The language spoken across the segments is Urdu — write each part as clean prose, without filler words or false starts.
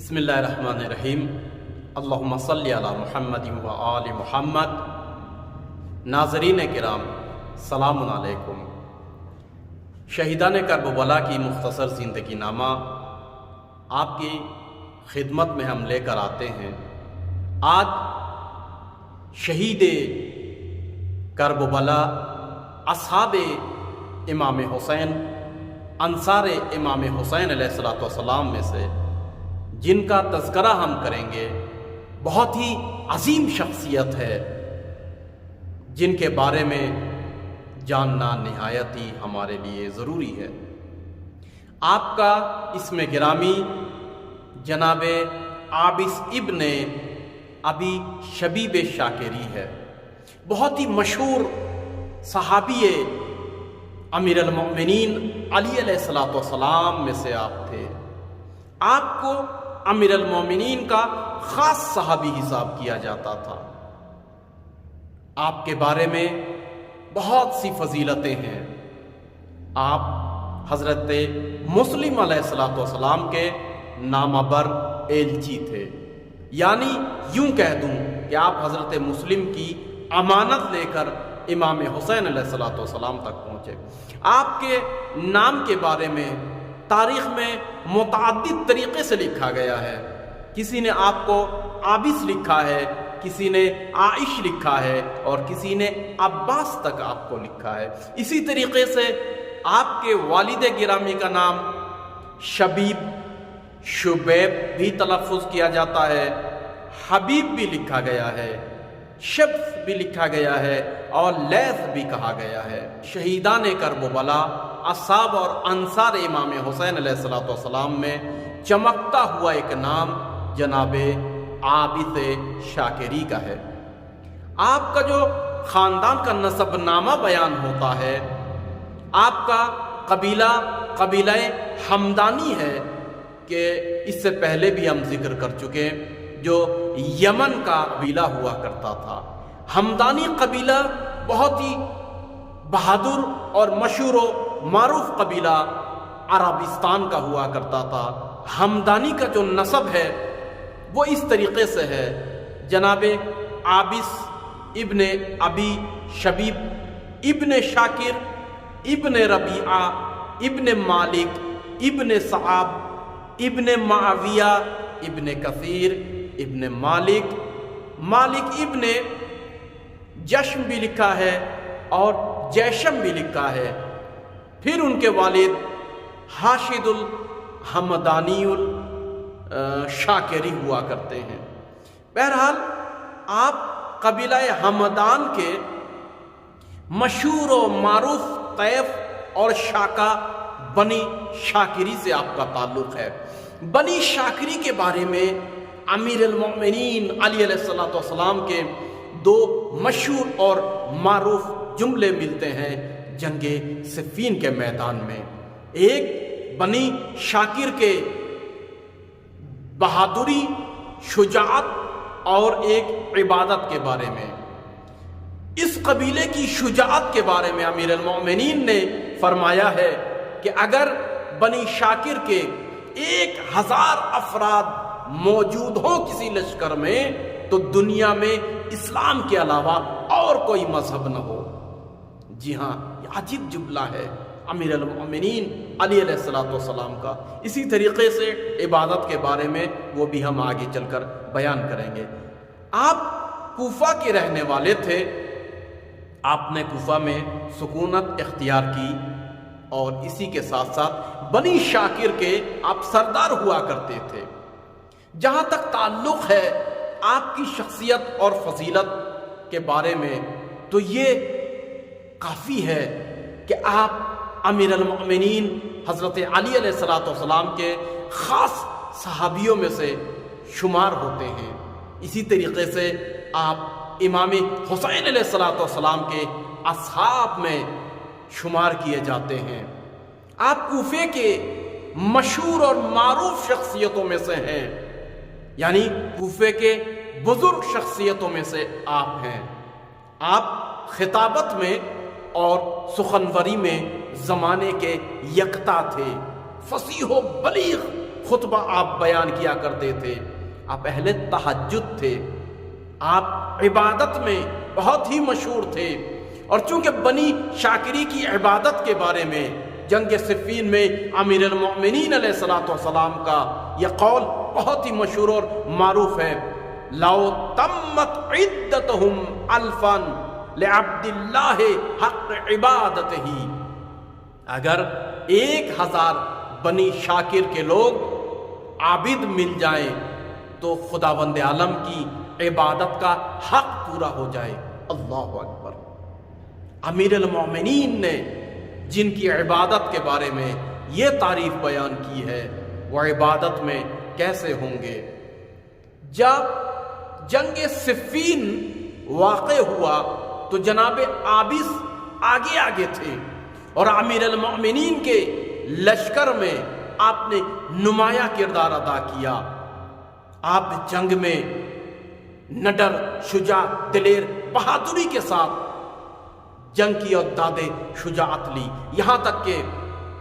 بسم اللہ الرحمن الرحیم۔ اللہم صلی علی محمد و آل محمد۔ ناظرین کرام، سلام علیکم۔ شہیدان کربلا کی مختصر زندگی نامہ آپ کی خدمت میں ہم لے کر آتے ہیں۔ آج شہید کربلا، اصحاب امام حسین، انصار امام حسین علیہ السلام میں سے جن کا تذکرہ ہم کریں گے، بہت ہی عظیم شخصیت ہے جن کے بارے میں جاننا نہایت ہی ہمارے لیے ضروری ہے۔ آپ کا اسم گرامی جناب عابس ابن ابی شبیب شاکری ہے۔ بہت ہی مشہور صحابی امیر المؤمنین علی علیہ السلام میں سے آپ تھے۔ آپ کو امیر المومنین کا خاص صحابی حساب کیا جاتا تھا۔ آپ کے بارے میں بہت سی فضیلتیں ہیں۔ آپ حضرت مسلم علیہ السلام کے نامہ بر ایلچی تھے، یعنی یوں کہہ دوں کہ آپ حضرت مسلم کی امانت لے کر امام حسین علیہ السلام تک پہنچے۔ آپ کے نام کے بارے میں تاریخ میں متعدد طریقے سے لکھا گیا ہے۔ کسی نے آپ کو عابس لکھا ہے، کسی نے عائش لکھا ہے، اور کسی نے عباس تک آپ کو لکھا ہے۔ اسی طریقے سے آپ کے والد گرامی کا نام شبیب، شبیب بھی تلفظ کیا جاتا ہے، حبیب بھی لکھا گیا ہے، شبس بھی لکھا گیا ہے، اور لیث بھی کہا گیا ہے۔ شہیدان کربلا، اصحاب اور انصار امام حسین علیہ السلام میں چمکتا ہوا ایک نام جناب عابس شاکری کا ہے۔ آپ کا جو خاندان کا نسب نامہ بیان ہوتا ہے، آپ کا قبیلہ حمدانی ہے، کہ اس سے پہلے بھی ہم ذکر کر چکے، جو یمن کا قبیلہ ہوا کرتا تھا۔ حمدانی قبیلہ بہت ہی بہادر اور مشہور و معروف قبیلہ عربستان کا ہوا کرتا تھا۔ حمدانی کا جو نسب ہے وہ اس طریقے سے ہے، جناب عابس ابن ابی شبیب ابن شاکر ابن ربیعہ ابن مالک ابن صعب ابن معاویہ ابن کثیر ابن مالک ابن جشم بھی لکھا ہے اور جیشم بھی لکھا ہے۔ پھر ان کے والد حاشد الحمدانی الشاکری ہوا کرتے ہیں۔ بہرحال آپ قبیلہ حمدان کے مشہور و معروف طیف اور شاکہ بنی شاکری سے آپ کا تعلق ہے۔ بنی شاکری کے بارے میں امیر المؤمنین علی علیہ السلام کے دو مشہور اور معروف جملے ملتے ہیں جنگ صفین کے میدان میں۔ ایک بنی شاکر کے بہادری، شجاعت اور ایک عبادت کے بارے میں۔ اس قبیلے کی شجاعت کے بارے میں امیر المؤمنین نے فرمایا ہے کہ اگر بنی شاکر کے 1000 افراد موجود ہوں کسی لشکر میں، تو دنیا میں اسلام کے علاوہ اور کوئی مذہب نہ ہو۔ جی ہاں، یہ عجیب جملہ ہے امیر المؤمنین علی علیہ السلام کا۔ اسی طریقے سے عبادت کے بارے میں وہ بھی ہم آگے چل کر بیان کریں گے۔ آپ کوفہ کے رہنے والے تھے۔ آپ نے کوفہ میں سکونت اختیار کی، اور اسی کے ساتھ ساتھ بنی شاکر کے آپ سردار ہوا کرتے تھے۔ جہاں تک تعلق ہے آپ کی شخصیت اور فضیلت کے بارے میں، تو یہ کافی ہے کہ آپ امیر المؤمنین حضرت علی علیہ السلام کے خاص صحابیوں میں سے شمار ہوتے ہیں۔ اسی طریقے سے آپ امام حسین علیہ السلام کے اصحاب میں شمار کیے جاتے ہیں۔ آپ کوفے کے مشہور اور معروف شخصیتوں میں سے ہیں، یعنی کوفے کے بزرگ شخصیتوں میں سے آپ ہیں۔ آپ خطابت میں اور سخنوری میں زمانے کے یکتا تھے، فصیح و بلیغ خطبہ آپ بیان کیا کرتے تھے، آپ اہل تہجد تھے، آپ عبادت میں بہت ہی مشہور تھے، اور چونکہ بنی شاکری کی عبادت کے بارے میں جنگ صفین میں امیر المؤمنین علیہ الصلوۃ والسلام کا یہ قول بہت ہی مشہور اور معروف ہے، لو تمت عدتہم الفا لعبد اللہ حق عبادتہ، اگر 1000 بنی شاکر کے لوگ عابد مل جائیں تو خداوند عالم کی عبادت کا حق پورا ہو جائے۔ اللہ اکبر۔ امیر المؤمنین نے جن کی عبادت کے بارے میں یہ تعریف بیان کی ہے، وہ عبادت میں کیسے ہوں گے؟ جب جنگ صفین واقع ہوا تو جناب عابس آگے آگے تھے، اور امیر المؤمنین کے لشکر میں آپ نے نمایاں کردار ادا کیا۔ آپ جنگ میں نڈر، شجاع، دلیر، بہادری کے ساتھ جنگ کی اور دادے شجاعت لی، یہاں تک کہ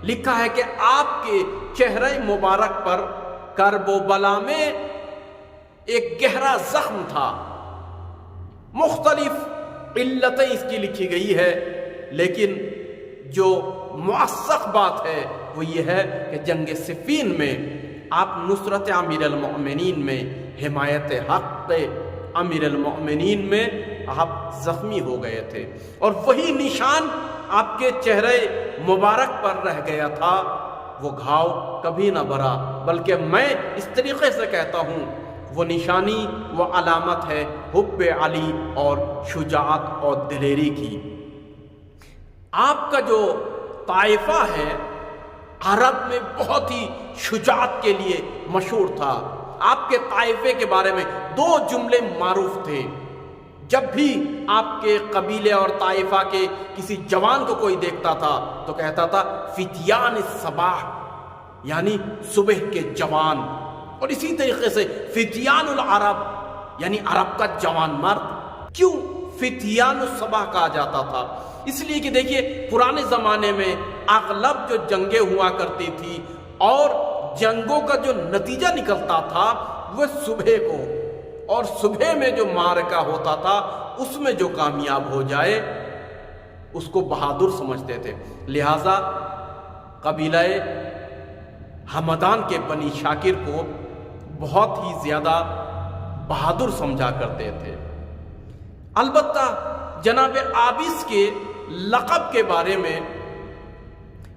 لکھا ہے کہ آپ کے چہرے مبارک پر کرب و بلا میں ایک گہرا زخم تھا۔ مختلف علتیں اس کی لکھی گئی ہے، لیکن جو مؤثق بات ہے وہ یہ ہے کہ جنگ صفین میں آپ نصرت امیر المؤمنین میں، حمایت حق امیر المؤمنین میں آپ زخمی ہو گئے تھے، اور وہی نشان آپ کے چہرے مبارک پر رہ گیا تھا، وہ گھاؤ کبھی نہ بھرا، بلکہ میں اس طریقے سے کہتا ہوں وہ نشانی، وہ علامت ہے حب علی اور شجاعت اور دلیری کی۔ آپ کا جو طائفہ ہے عرب میں بہت ہی شجاعت کے لیے مشہور تھا۔ آپ کے طائفے کے بارے میں 2 جملے معروف تھے، جب بھی آپ کے قبیلے اور طائفہ کے کسی جوان کو کوئی دیکھتا تھا تو کہتا تھا فتیان الصباح، یعنی صبح کے جوان، اور اسی طریقے سے فتیان العرب، یعنی عرب کا جوان مرد۔ کیوں فتیان الصباح کہا جاتا تھا؟ اس لیے کہ دیکھیے پرانے زمانے میں اغلب جو جنگیں ہوا کرتی تھی اور جنگوں کا جو نتیجہ نکلتا تھا وہ صبح کو، اور صبح میں جو معرکہ ہوتا تھا اس میں جو کامیاب ہو جائے اس کو بہادر سمجھتے تھے، لہذا قبیلہ ہمدان کے بنی شاکر کو بہت ہی زیادہ بہادر سمجھا کرتے تھے۔ البتہ جناب عابس کے لقب کے بارے میں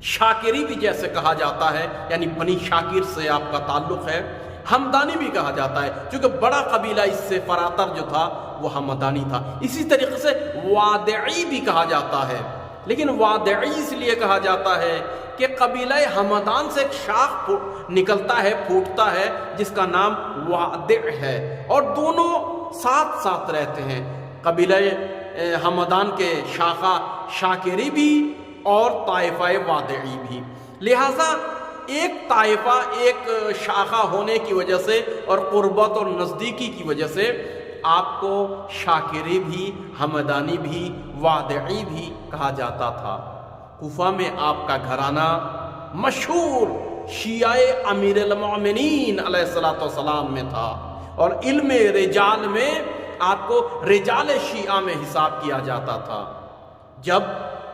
شاکری بھی جیسے کہا جاتا ہے، یعنی بنی شاکر سے آپ کا تعلق ہے، ہمدانی بھی کہا جاتا ہے، چونکہ بڑا قبیلہ اس سے فراتر جو تھا وہ ہمدانی تھا۔ اسی طریقے سے وادعی بھی کہا جاتا ہے، لیکن وادعی اس لیے کہا جاتا ہے کہ قبیلہ ہمدان سے ایک شاخ نکلتا ہے، پھوٹتا ہے، جس کا نام وادع ہے، اور دونوں ساتھ ساتھ رہتے ہیں، قبیلہ ہمدان کے شاخہ شاکری بھی اور طائفہ وادعی بھی، لہذا ایک طائفہ ایک شاخہ ہونے کی وجہ سے اور قربت اور نزدیکی کی وجہ سے آپ کو شاکری بھی، ہمدانی بھی، وادعی بھی کہا جاتا تھا۔ کوفہ میں آپ کا گھرانہ مشہور شیعہ امیر المؤمنین علیہ الصلوۃ والسلام میں تھا، اور علم رجال میں آپ کو رجال شیعہ میں حساب کیا جاتا تھا۔ جب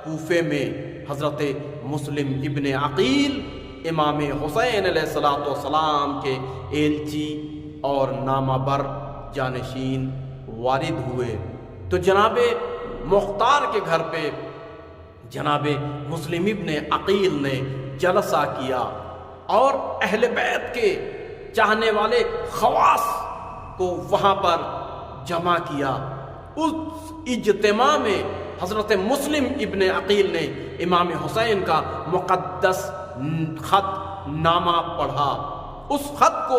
کوفے میں حضرت مسلم ابن عقیل امام حسین علیہ الصلوۃ والسلام کے ایلچی اور نامہ بر جانشین وارد ہوئے تو جناب مختار کے گھر پہ جناب مسلم ابن عقیل نے جلسہ کیا اور اہل بیت کے چاہنے والے خواص کو وہاں پر جمع کیا۔ اس اجتماع میں حضرت مسلم ابن عقیل نے امام حسین کا مقدس خط نامہ پڑھا۔ اس خط کو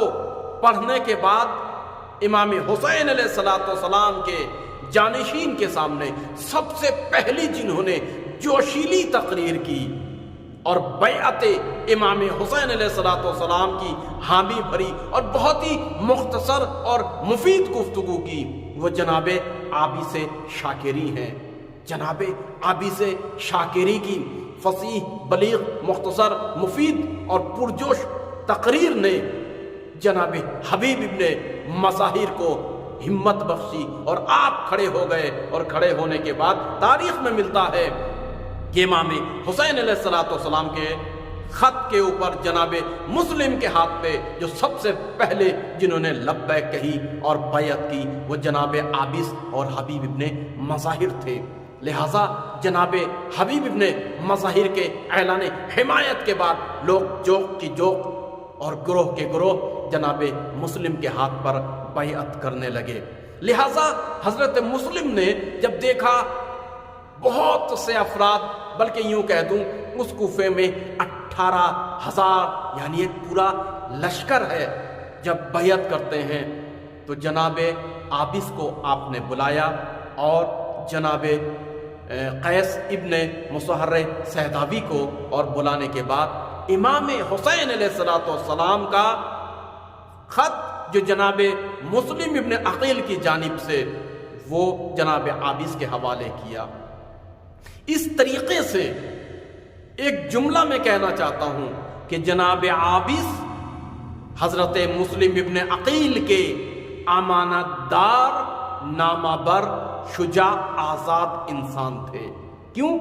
پڑھنے کے بعد امام حسین علیہ السلام کے جانشین کے سامنے سب سے پہلی جنہوں نے جوشیلی تقریر کی اور بیعت امام حسین علیہ السلام کی حامی بھری اور بہت ہی مختصر اور مفید گفتگو کی، وہ جناب عابس شاکری ہیں۔ جناب عابس شاکری کی فصیح، بلیغ، مختصر، مفید اور پرجوش تقریر نے جناب حبیب ابن مظاہر کو ہمت بخشی اور آپ کھڑے ہو گئے، اور کھڑے ہونے کے بعد تاریخ میں ملتا ہے کہ امام حسین علیہ السلام کے خط کے اوپر جناب مسلم کے ہاتھ پہ جو سب سے پہلے جنہوں نے لبیک کہی اور بیعت کی وہ جناب عابس اور حبیب ابن مظاہر تھے۔ لہٰذا جناب حبیب ابن مظاہر کے اعلان حمایت کے بعد لوگ جوق کی جوق اور گروہ کے گروہ جناب مسلم کے ہاتھ پر بیعت کرنے لگے۔ لہٰذا حضرت مسلم نے جب دیکھا بہت سے افراد، بلکہ یوں کہہ دوں اس کوفے میں 18,000 یعنی ایک پورا لشکر ہے، جب بیعت کرتے ہیں تو جناب عابس کو آپ نے بلایا، اور جناب قیس ابن مصہر سہداوی کو، اور بلانے کے بعد امام حسین علیہ السلام کا خط جو جناب مسلم ابن عقیل کی جانب سے وہ جناب عابس کے حوالے کیا۔ اس طریقے سے ایک جملہ میں کہنا چاہتا ہوں کہ جناب عابس حضرت مسلم ابن عقیل کے امانت دار، نامہ بر، شجاع، آزاد انسان تھے۔ کیوں؟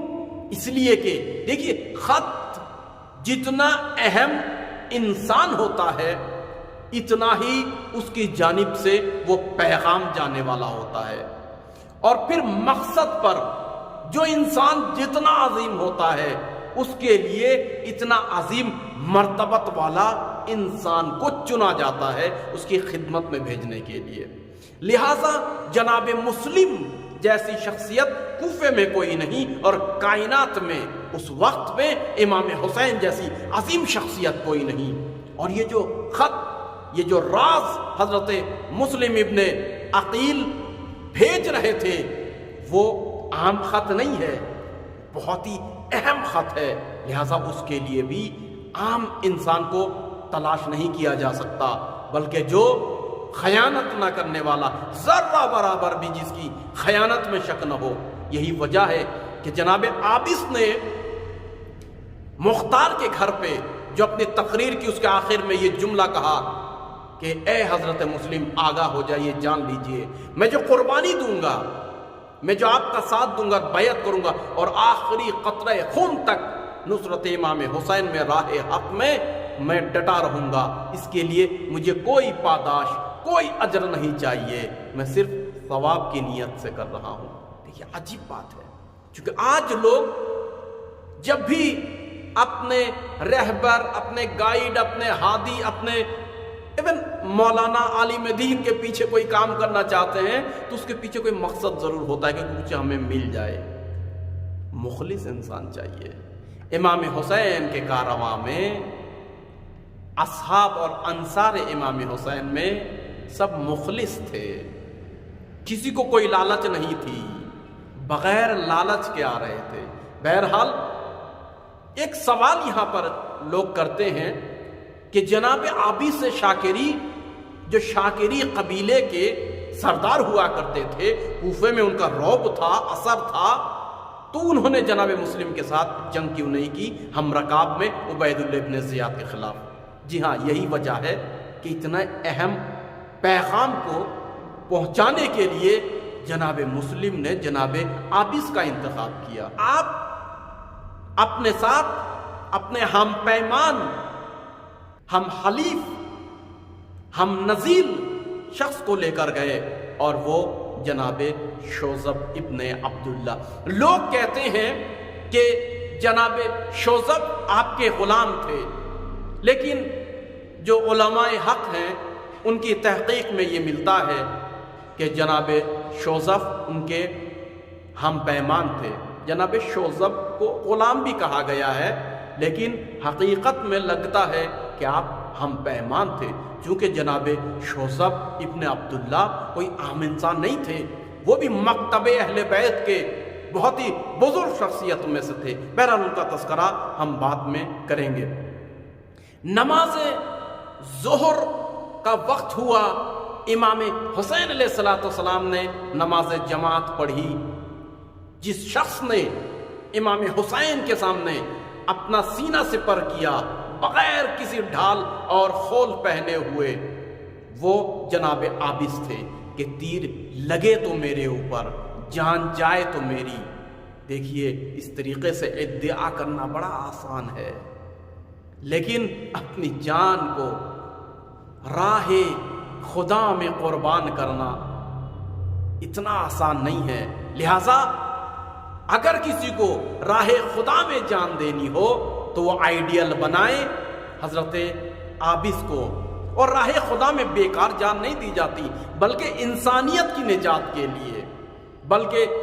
اس لیے کہ دیکھیے خط جتنا اہم انسان ہوتا ہے اتنا ہی اس کی جانب سے وہ پیغام جانے والا ہوتا ہے، اور پھر مقصد پر جو انسان جتنا عظیم ہوتا ہے اس کے لیے اتنا عظیم مرتبت والا انسان کو چنا جاتا ہے اس کی خدمت میں بھیجنے کے لیے۔ لہٰذا جناب مسلم جیسی شخصیت کوفے میں کوئی نہیں، اور کائنات میں اس وقت میں امام حسین جیسی عظیم شخصیت کوئی نہیں۔ اور یہ جو خط، یہ جو راز حضرت مسلم ابن عقیل بھیج رہے تھے وہ عام خط نہیں ہے، بہت ہی اہم خط ہے۔ لہٰذا اس کے لیے بھی عام انسان کو تلاش نہیں کیا جا سکتا، بلکہ جو خیانت نہ کرنے والا، ذرہ برابر بھی جس کی خیانت میں شک نہ ہو۔ یہی وجہ ہے کہ جناب عابس نے مختار کے گھر پہ جو اپنی تقریر کی اس کے آخر میں یہ جملہ کہا کہ اے حضرت مسلم آگاہ ہو جائیے، جان لیجئے میں جو قربانی دوں گا، میں جو آپ کا ساتھ دوں گا، بیعت کروں گا، اور آخری قطرہ خون تک نصرت امام حسین میں راہ حق میں ڈٹا رہوں گا۔ اس کے لیے مجھے کوئی پاداش، کوئی اجر نہیں چاہیے، میں صرف ثواب کی نیت سے کر رہا ہوں۔ دیکھیے عجیب بات ہے، کیونکہ آج لوگ جب بھی اپنے رہبر، اپنے گائیڈ، اپنے ہادی، اپنے ایون مولانا عالم دین کے پیچھے کوئی کام کرنا چاہتے ہیں تو اس کے پیچھے کوئی مقصد ضرور ہوتا ہے کہ کچھ ہمیں مل جائے۔ مخلص انسان چاہیے۔ امام حسین کے کارواں میں اصحاب اور انصار امام حسین میں سب مخلص تھے، کسی کو کوئی لالچ نہیں تھی، بغیر لالچ کے آ رہے تھے۔ بہرحال ایک سوال یہاں پر لوگ کرتے ہیں کہ جناب عابس شاکری جو شاکری قبیلے کے سردار ہوا کرتے تھے، کوفے میں ان کا رعب تھا، اثر تھا، تو انہوں نے جناب مسلم کے ساتھ جنگ کیوں نہیں کی ہم رکاب میں عبید اللہ ابن زیاد کے خلاف؟ جی ہاں، یہی وجہ ہے کہ اتنا اہم پیغام کو پہنچانے کے لیے جناب مسلم نے جناب عابس کا انتخاب کیا۔ آپ اپنے ساتھ اپنے ہم پیمان، ہم حلیف، ہم نزیل شخص کو لے کر گئے، اور وہ جناب شوذب ابن عبداللہ۔ لوگ کہتے ہیں کہ جناب شوذب آپ کے غلام تھے، لیکن جو علماء حق ہیں ان کی تحقیق میں یہ ملتا ہے کہ جناب شوذب ان کے ہم پیمان تھے۔ جناب شوذب کو غلام بھی کہا گیا ہے، لیکن حقیقت میں لگتا ہے کہ آپ ہم پیمان تھے، چونکہ جناب شوذب ابن عبداللہ کوئی عام انسان نہیں تھے، وہ بھی مکتب اہل بیت کے بہت ہی بزرگ شخصیت میں سے تھے۔ بہرحال ان کا تذکرہ ہم بعد میں کریں گے۔ نماز ظہر کا وقت ہوا، امام حسین علیہ السلام نے نماز جماعت پڑھی۔ جس شخص نے امام حسین کے سامنے اپنا سینہ سپر کیا، بغیر کسی ڈھال اور خول پہنے ہوئے وہ جناب عابس تھے کہ تیر لگے تو میرے اوپر، جان جائے تو میری۔ دیکھیے اس طریقے سے ادعا کرنا بڑا آسان ہے، لیکن اپنی جان کو راہ خدا میں قربان کرنا اتنا آسان نہیں ہے۔ لہذا اگر کسی کو راہ خدا میں جان دینی ہو تو وہ آئیڈیل بنائے حضرت عابس کو، اور راہ خدا میں بیکار جان نہیں دی جاتی، بلکہ انسانیت کی نجات کے لیے، بلکہ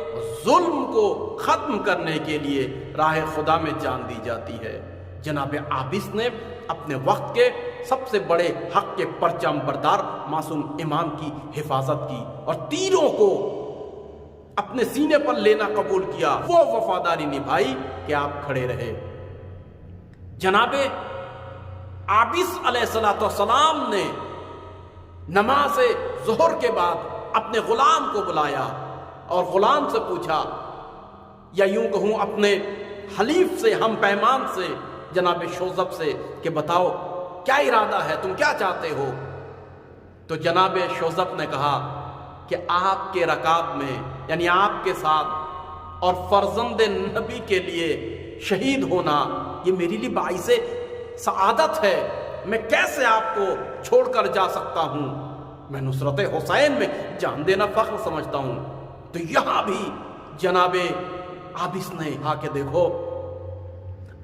ظلم کو ختم کرنے کے لیے راہ خدا میں جان دی جاتی ہے۔ جناب عابس نے اپنے وقت کے سب سے بڑے حق کے پرچم بردار معصوم امام کی حفاظت کی اور تیروں کو اپنے سینے پر لینا قبول کیا، وہ وفاداری نبھائی کہ آپ کھڑے رہے۔ جناب عابس علیہ السلام نے نماز ظہر کے بعد اپنے غلام کو بلایا اور غلام سے پوچھا، یا یوں کہوں اپنے حلیف سے، ہم پیمان سے، جناب شوذب سے، کہ بتاؤ کیا ارادہ ہے، تم کیا چاہتے ہو؟ تو جناب شوذب نے کہا کہ آپ کے رکاب میں، یعنی آپ کے ساتھ اور فرزند نبی کے لیے شہید ہونا یہ میرے لیے باعث سعادت ہے، میں کیسے آپ کو چھوڑ کر جا سکتا ہوں، میں نصرت حسین میں جان دینا فخر سمجھتا ہوں۔ تو یہاں بھی جناب عابس نے کہا کہ دیکھو،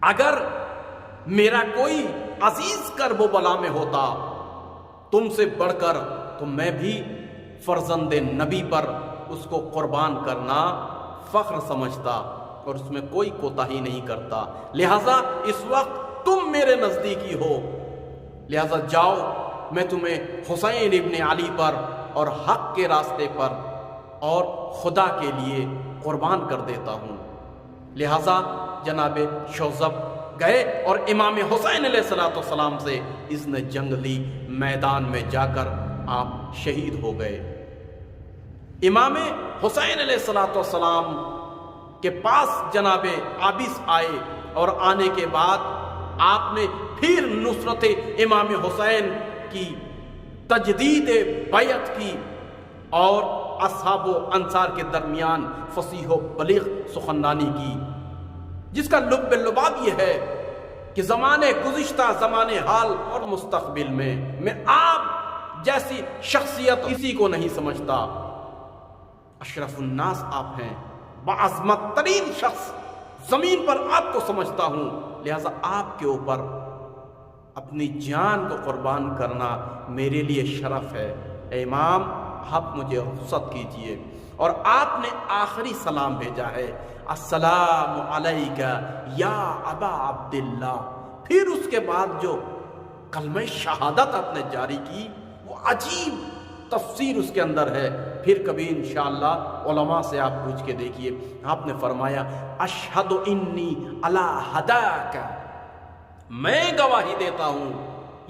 اگر میرا کوئی عزیز کرب و بلا میں ہوتا تم سے بڑھ کر، تو میں بھی فرزند نبی پر اس کو قربان کرنا فخر سمجھتا اور اس میں کوئی کوتاہی نہیں کرتا۔ لہذا اس وقت تم میرے نزدیکی ہو، لہذا جاؤ، میں تمہیں حسین ابن علی پر اور حق کے راستے پر اور خدا کے لیے قربان کر دیتا ہوں۔ لہذا جناب شوذب گئے اور امام حسین علیہ السلام سے اذن جنگ لی، میدان میں جا کر آپ شہید ہو گئے۔ امام حسین علیہ السلام کے پاس جناب عابس آئے اور آنے کے بعد آپ نے پھر نصرت امام حسین کی تجدید بیعت کی اور اصحاب و انصار کے درمیان فصیح و بلیغ سخنرانی کی، جس کا لب لباب یہ ہے کہ زمانے گزشتہ، زمانے حال اور مستقبل میں آپ جیسی شخصیت کسی کو نہیں سمجھتا۔ اشرف الناس آپ ہیں، بعظمت ترین شخص زمین پر آپ کو سمجھتا ہوں، لہذا آپ کے اوپر اپنی جان کو قربان کرنا میرے لیے شرف ہے۔ اے امام، آپ مجھے رخصت کیجئے۔ اور آپ نے آخری سلام بھیجا ہے، السلام علیکہ یا ابا عبداللہ۔ پھر اس کے بعد جو کلمہ شہادت آپ نے جاری کی، وہ عجیب تفسیر اس کے اندر ہے، پھر کبھی انشاءاللہ علماء سے آپ پوچھ کے دیکھیے۔ آپ نے فرمایا، اشہد انی علی ہداک، میں گواہی دیتا ہوں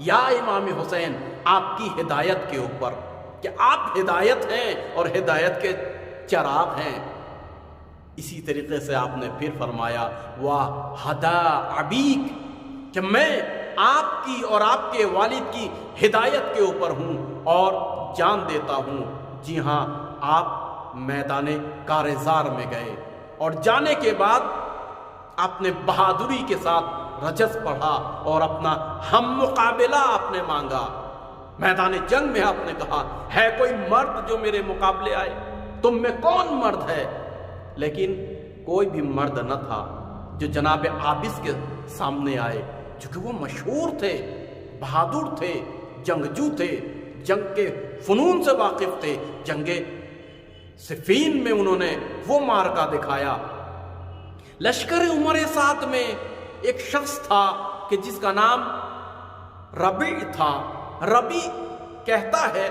یا امام حسین آپ کی ہدایت کے اوپر، کہ آپ ہدایت ہیں اور ہدایت کے چراغ ہیں۔ اسی طریقے سے آپ نے پھر فرمایا، وَہَدَا عَبِیک، کہ میں آپ کی اور آپ کے والد کی ہدایت کے اوپر ہوں اور جان دیتا ہوں۔ جی ہاں، آپ میدان کارزار میں گئے اور جانے کے بعد آپ نے بہادری کے ساتھ رجز پڑھا اور اپنا ہم مقابلہ آپ نے مانگا۔ میدان جنگ میں آپ نے کہا، ہے کوئی مرد جو میرے مقابلے آئے؟ تم میں کون مرد ہے؟ لیکن کوئی بھی مرد نہ تھا جو جناب عابس کے سامنے آئے، چونکہ وہ مشہور تھے، بہادر تھے، جنگجو تھے، جنگ کے فنون سے واقف تھے۔ جنگ صفین میں انہوں نے وہ مارکا دکھایا۔ لشکر عمر سات میں ایک شخص تھا کہ جس کا نام ربیع تھا۔ ربیع کہتا ہے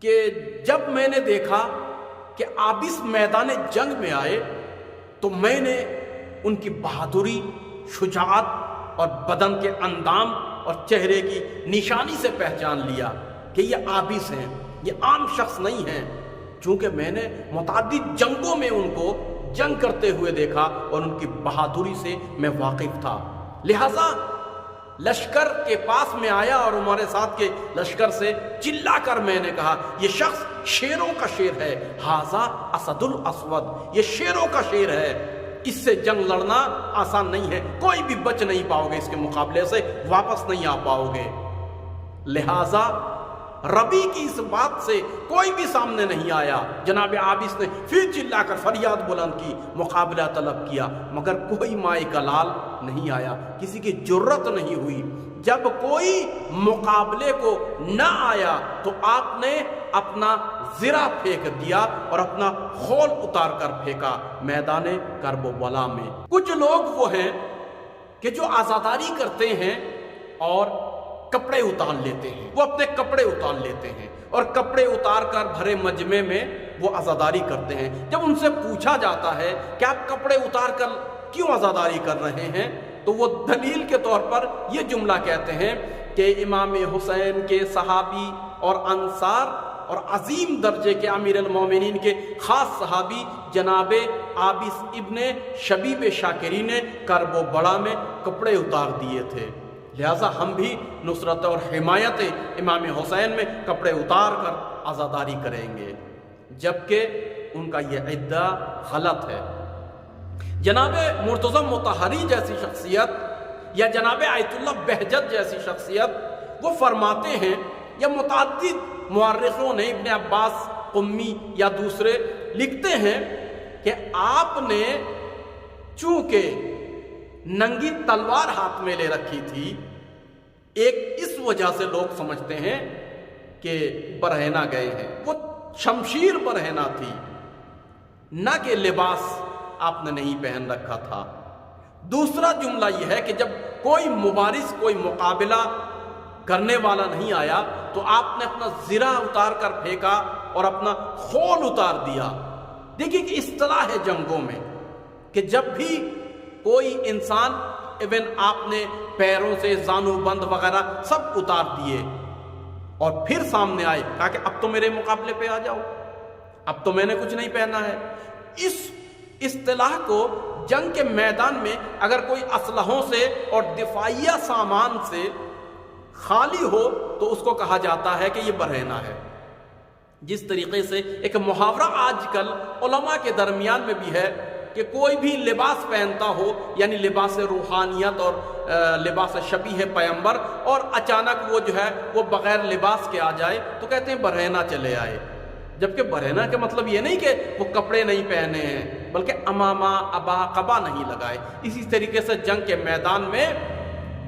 کہ جب میں نے دیکھا کہ عابس میدان جنگ میں آئے تو میں نے ان کی بہادری، شجاعت اور بدن کے اندام اور چہرے کی نشانی سے پہچان لیا کہ یہ عابس ہیں، یہ عام شخص نہیں ہیں، چونکہ میں نے متعدد جنگوں میں ان کو جنگ کرتے ہوئے دیکھا اور ان کی بہادری سے میں واقف تھا۔ لہذا لشکر کے پاس میں آیا اور عمر سعد کے لشکر سے چلا کر میں نے کہا یہ شخص شیروں کا شیر ہے، ھذا اسد الاسود، یہ شیروں کا شیر ہے، اس سے جنگ لڑنا آسان نہیں ہے، کوئی بھی بچ نہیں پاؤ گے، اس کے مقابلے سے واپس نہیں آ پاؤ گے۔ لہذا ربی کی اس بات سے کوئی بھی سامنے نہیں آیا۔ جناب عابس نے پھر چلا کر فریاد بلند کی، مقابلہ طلب کیا، مگر کوئی مائے کلال نہیں آیا، کسی کی جرت نہیں ہوئی۔ جب کوئی مقابلے کو نہ آیا تو آپ نے اپنا زرہ پھینک دیا اور اپنا خول اتار کر پھینکا میدان کرب و بلا میں۔ کچھ لوگ وہ ہیں کہ جو عزاداری کرتے ہیں اور کپڑے اتار لیتے ہیں، وہ اپنے کپڑے اتار لیتے ہیں اور کپڑے اتار کر بھرے مجمع میں وہ عزاداری کرتے ہیں۔ جب ان سے پوچھا جاتا ہے کہ آپ کپڑے اتار کر کیوں عزاداری کر رہے ہیں تو وہ دلیل کے طور پر یہ جملہ کہتے ہیں کہ امام حسین کے صحابی اور انصار اور عظیم درجے کے امیر المومنین کے خاص صحابی جناب عابس ابن شبیب شاکری نے کرب و بڑا میں کپڑے اتار دیے تھے، لہٰذا ہم بھی نصرت اور حمایت امام حسین میں کپڑے اتار کر عزاداری کریں گے، جبکہ ان کا یہ ادعا غلط ہے۔ جناب مرتضی مطہری جیسی شخصیت یا جناب آیت اللہ بہجت جیسی شخصیت وہ فرماتے ہیں، یا متعدد مورخوں نے، ابن عباس قمی یا دوسرے لکھتے ہیں کہ آپ نے چونکہ ننگی تلوار ہاتھ میں لے رکھی تھی، ایک اس وجہ سے لوگ سمجھتے ہیں کہ برہنہ گئے ہیں، وہ شمشیر برہنہ تھی، نہ کہ لباس آپ نے نہیں پہن رکھا تھا۔ دوسرا جملہ یہ ہے کہ جب کوئی مبارز، کوئی مقابلہ کرنے والا نہیں آیا تو آپ نے اپنا زرہ اتار کر پھینکا اور اپنا خول اتار دیا۔ دیکھیے کہ اصطلاح ہے جنگوں میں کہ جب بھی کوئی انسان، ایون آپ نے پیروں سے زانو بند وغیرہ سب اتار دیے اور پھر سامنے آئے، کہا کہ اب تو میرے مقابلے پہ آ جاؤ، اب تو میں نے کچھ نہیں پہنا ہے۔ اس اصطلاح کو جنگ کے میدان میں اگر کوئی اسلحوں سے اور دفاعیہ سامان سے خالی ہو تو اس کو کہا جاتا ہے کہ یہ برہنہ ہے۔ جس طریقے سے ایک محاورہ آج کل علماء کے درمیان میں بھی ہے کہ کوئی بھی لباس پہنتا ہو، یعنی لباس روحانیت اور لباس شبیہ پیمبر، اور اچانک وہ جو ہے وہ بغیر لباس کے آ جائے تو کہتے ہیں برہنہ چلے آئے، جبکہ برہنہ کے مطلب یہ نہیں کہ وہ کپڑے نہیں پہنے ہیں بلکہ امامہ، ابا، قبا نہیں لگائے۔ اسی طریقے سے جنگ کے میدان میں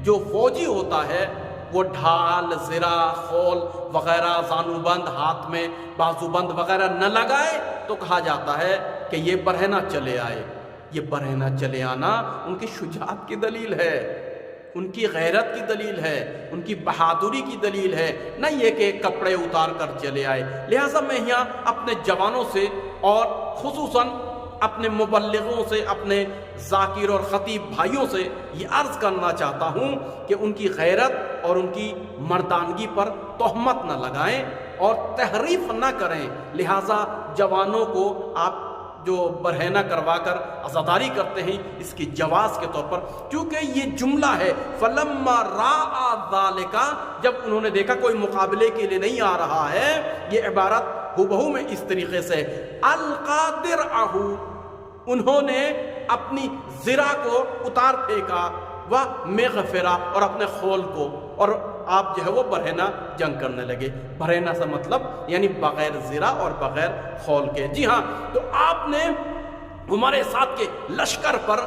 جو فوجی ہوتا ہے وہ ڈھال، زرہ، خول وغیرہ، زانو بند ہاتھ میں، بازو بند وغیرہ نہ لگائے تو کہا جاتا ہے کہ یہ برہنہ چلے آئے۔ یہ برہنہ چلے آنا ان کی شجاعت کی دلیل ہے، ان کی غیرت کی دلیل ہے، ان کی بہادری کی دلیل ہے، نہ یہ کہ کپڑے اتار کر چلے آئے۔ لہٰذا میں یہاں اپنے جوانوں سے اور خصوصاً اپنے مبلغوں سے، اپنے ذاکر اور خطیب بھائیوں سے یہ عرض کرنا چاہتا ہوں کہ ان کی غیرت اور ان کی مردانگی پر تہمت نہ لگائیں اور تحریف نہ کریں۔ لہٰذا جوانوں کو آپ جو برہنہ کروا کر عزاداری کرتے ہیں اس کی جواز کے طور پر، کیونکہ یہ جملہ ہے فَلَمَّا رَأَى ذَلِكَ، جب انہوں نے دیکھا کوئی مقابلے کے لیے نہیں آ رہا ہے، یہ عبارت ہُبہُ میں اس طریقے سے أَلْقَى دِرْعَهُ، انہوں نے اپنی زرہ کو اتار پھینکا، وَمِغْفِرَ، اور اپنے خول کو، اور آپ جو ہے وہ برہنہ جنگ کرنے لگے۔ برہنہ سے مطلب یعنی بغیر زرہ اور بغیر خول کے۔ جی ہاں، تو آپ نے عمر سعد کے لشکر پر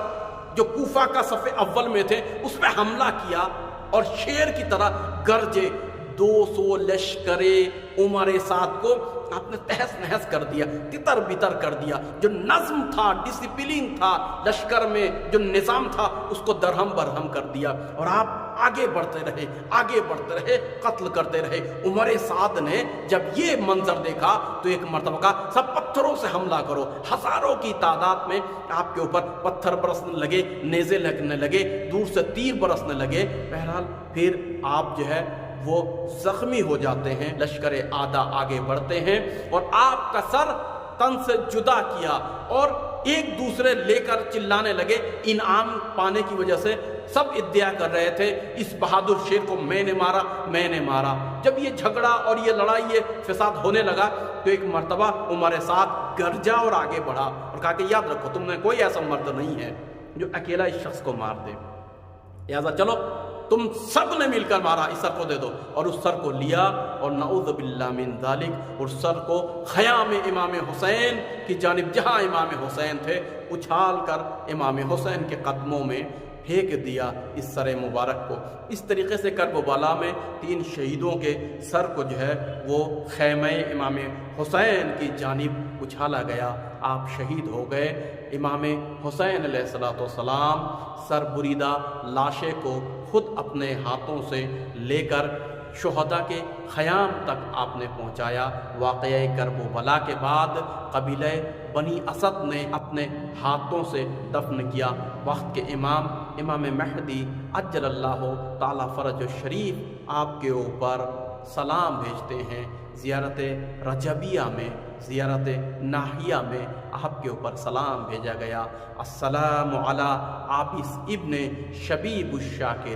جو کوفہ کا صف اول میں تھے اس پہ حملہ کیا اور شیر کی طرح گرجے 200 لشکر عمر سعد کو آپ نے تہس نہس کر دیا، تتر بتر کر دیا۔ جو نظم تھا، ڈسپلین تھا لشکر میں، جو نظام تھا، اس کو درہم برہم کر دیا، اور آپ آگے بڑھتے رہے، آگے بڑھتے رہے، قتل کرتے رہے۔ عمر سعد نے جب یہ منظر دیکھا تو ایک مرتبہ کہا سب پتھروں سے حملہ کرو۔ ہزاروں کی تعداد میں آپ کے اوپر پتھر برسنے لگے، نیزے لگنے لگے، دور سے تیر برسنے لگے۔ بہرحال پھر آپ جو ہے وہ زخمی ہو جاتے ہیں، لشکر آدھا آگے بڑھتے ہیں اور آپ کا سر تن سے جدا کیا اور ایک دوسرے لے کر چلانے لگے، انعام پانے کی وجہ سے سب ادعا کر رہے تھے اس بہادر شیر کو میں نے مارا، میں نے مارا۔ جب یہ جھگڑا اور یہ لڑائی یہ فساد ہونے لگا تو ایک مرتبہ عمر سعد گرجا اور آگے بڑھا اور کہا کہ یاد رکھو تم نے کوئی ایسا مرد نہیں ہے جو اکیلا اس شخص کو مار دے، لہذا چلو تم سب نے مل کر مارا، اس سر کو دے دو۔ اور اس سر کو لیا اور نعوذ باللہ من ذالک اس سر کو خیام امام حسین کی جانب، جہاں امام حسین تھے، اچھال کر امام حسین کے قدموں میں پھینک دیا اس سر مبارک کو۔ اس طریقے سے کربلا میں 3 شہیدوں کے سر کو جو ہے وہ خیمہ امام حسین کی جانب اچھالا گیا، آپ شہید ہو گئے۔ امام حسین علیہ السلام سر بریدہ لاشے کو خود اپنے ہاتھوں سے لے کر شہداء کے خیام تک آپ نے پہنچایا۔ واقعہ کربلا کے بعد قبیلہ بنی اسد نے اپنے ہاتھوں سے دفن کیا۔ وقت کے امام مہدی عجل اللہ تعالی فرج الشریف آپ کے اوپر سلام بھیجتے ہیں۔ زیارت رجبیہ میں، زیارت ناحیہ میں آپ کے اوپر سلام بھیجا گیا۔ السلام علی عابس ابن شبیب الشاکر۔